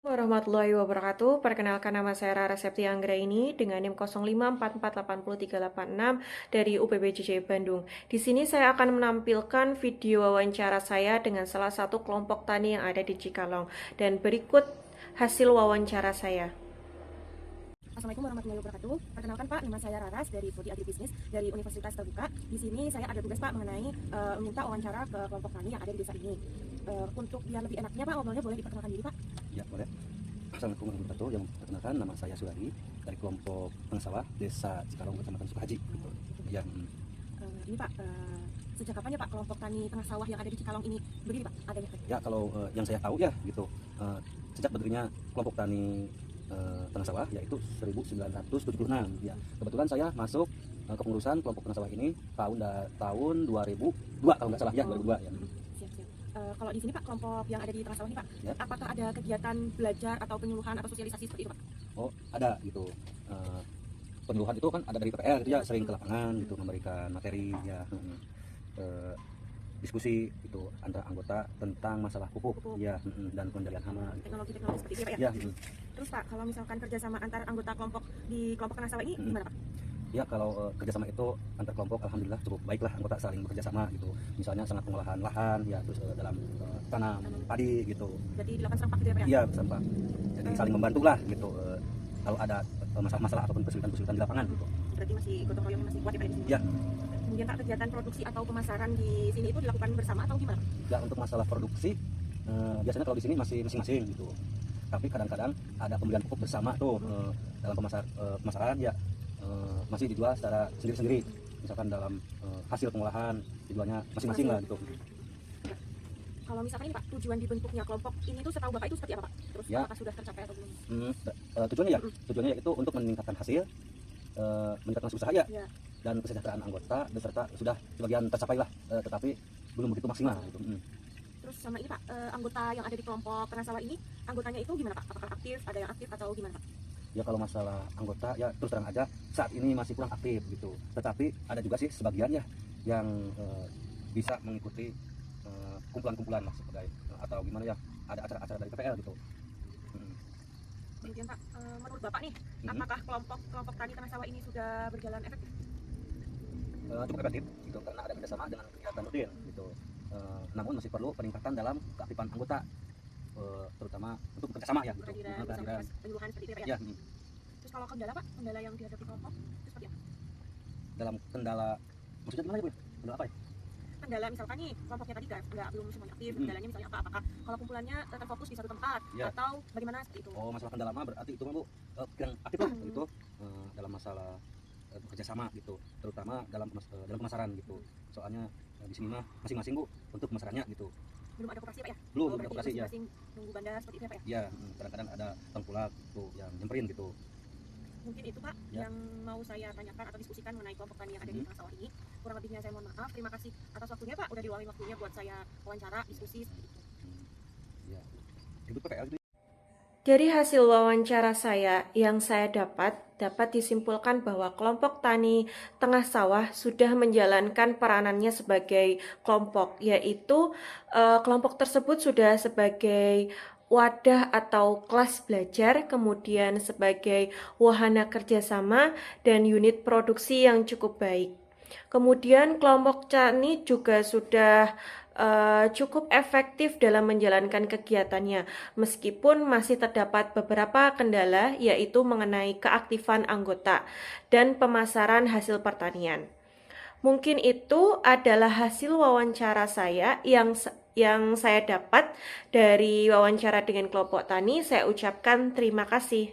Warahmatullahi wabarakatuh. Perkenalkan, nama saya Rara Septi Anggraini dengan NIM 0544803386 dari UPBJJ Bandung. Di sini saya akan menampilkan video wawancara saya dengan salah satu kelompok tani yang ada di Cikalong. Dan berikut hasil wawancara saya. Assalamualaikum warahmatullahi wabarakatuh. Perkenalkan Pak, nama saya Raras dari Prodi Agribisnis dari Universitas Terbuka. Di sini saya ada tugas Pak mengenai meminta wawancara ke kelompok tani yang ada di desa ini. Untuk biar lebih enaknya Pak, ngobrolnya boleh diperkenalkan diri Pak? Ya, boleh. Assalamualaikum warahmatullahi wabarakatuh. Yang perkenalkan, nama saya Surari dari kelompok Tengah Sawah, Desa Cikalong, Kecamatan Sukahaji. Gitu. Ya, Ini Pak, sejak kapan ya Pak kelompok tani Tengah Sawah yang ada di Cikalong ini berdiri Pak? Adanya? ya kalau yang saya tahu ya gitu, sejak berdirinya kelompok tani Tengah Sawah yaitu 1976. Ya, kebetulan saya masuk kepengurusan kelompok Tengah Sawah ini tahun 2002 kalau nggak salah ya, 2002 ya. Siap. Kalau di sini Pak, kelompok yang ada di Tengah Sawah ini Pak, Ya. apakah ada kegiatan belajar atau penyuluhan atau sosialisasi seperti itu Pak? Oh, ada gitu. Penyuluhan itu kan ada dari PPL gitu ya, sering ke lapangan gitu, memberikan materi ya, diskusi itu antara anggota tentang masalah pupuk ya, dan pengendalian hama gitu. Teknologi-teknologi seperti itu ya Pak ya? Ya, Terus Pak, kalau misalkan kerjasama antar anggota kelompok di kelompok Tengah Sawah ini gimana Pak? ya kalau kerjasama itu antar kelompok alhamdulillah cukup baiklah, anggota saling bekerjasama gitu. Misalnya sangat pengolahan lahan ya, terus dalam tanam padi gitu. Berarti dilakukan serempak gitu ya Pak ya? Iya, bersama. Jadi saling membantu lah gitu. Kalau ada masalah-masalah ataupun kesulitan-kesulitan di lapangan gitu. Berarti masih gotong royong, masih kuat ya Pak di sini? Ya. Kemudian Pak, kegiatan produksi atau pemasaran di sini itu dilakukan bersama atau gimana? Ya, untuk masalah produksi biasanya kalau di sini masih masing-masing gitu. Tapi kadang-kadang ada pembelian pupuk bersama tuh, dalam pemasaran ya, masih dijual secara sendiri-sendiri. Misalkan dalam hasil pengolahan dijualnya masing-masing lah gitu. Kalau misalkan ini Pak, tujuan dibentuknya kelompok ini tuh setahu Bapak itu seperti apa Pak? Terus Ya. apakah sudah tercapai atau belum? Tujuannya yaitu untuk meningkatkan hasil, meningkatkan usaha ya, Ya. dan kesejahteraan anggota beserta sudah sebagian tercapai lah, tetapi belum begitu maksimal gitu. Terus sama ini Pak, anggota yang ada di kelompok Tengah Sawah ini, anggotanya itu gimana Pak? Apakah aktif, ada yang aktif atau gimana Pak? Ya kalau masalah anggota ya terus terang aja saat ini masih kurang aktif gitu. Tetapi ada juga sih sebagian ya yang bisa mengikuti kumpulan-kumpulan lah sebagai atau gimana ya, ada acara-acara dari PPL gitu. Kemudian Pak, menurut Bapak nih, apakah kelompok tani Tengah Sawah ini sudah berjalan efektif? Cukup efektif gitu karena ada kerjasama dengan kegiatan rutin gitu. Namun masih perlu peningkatan dalam keaktifan anggota, terutama untuk bekerjasama ya gitu. Kehadiran penyuluhan seperti itu ya Pak ya? Ya, Terus kalau kendala Pak, kendala yang dihadapi kelompok itu seperti apa? dalam kendala maksudnya gimana ya Bu? Kendala apa ya? Kendala misalkan nih kelompoknya tadi belum semuanya aktif, kendalanya misalnya apa? Apakah kalau kumpulannya terfokus di satu tempat atau bagaimana seperti itu? Oh, masalah kendala mah berarti itu mah Bu, yang aktif lah gitu, dalam masalah bekerja sama gitu, terutama dalam pemasaran gitu. Soalnya di sini mah masing-masing Bu untuk pemasarannya gitu. Belum ada koperasi Pak ya? Belum ada koperasi ya. Masing-masing nunggu bandar seperti itu ya Pak ya? Ya, kadang-kadang ada tengkulak gitu yang nyemperin gitu. Mungkin itu Pak yang mau saya tanyakan atau diskusikan mengenai kelompok tani yang ada di Tengah Sawah ini. Kurang lebihnya saya mohon maaf. Terima kasih atas waktunya Pak, udah diluangin waktunya buat saya wawancara, diskusi seperti itu. Ya. Itu PPL gitu. Dari hasil wawancara saya yang saya dapat disimpulkan bahwa kelompok tani Tengah Sawah sudah menjalankan peranannya sebagai kelompok, yaitu kelompok tersebut sudah sebagai wadah atau kelas belajar, kemudian sebagai wahana kerjasama dan unit produksi yang cukup baik. Kemudian kelompok tani juga sudah cukup efektif dalam menjalankan kegiatannya, meskipun masih terdapat beberapa kendala, yaitu mengenai keaktifan anggota dan pemasaran hasil pertanian. Mungkin itu adalah hasil wawancara saya yang saya dapat dari wawancara dengan kelompok tani. Saya ucapkan terima kasih.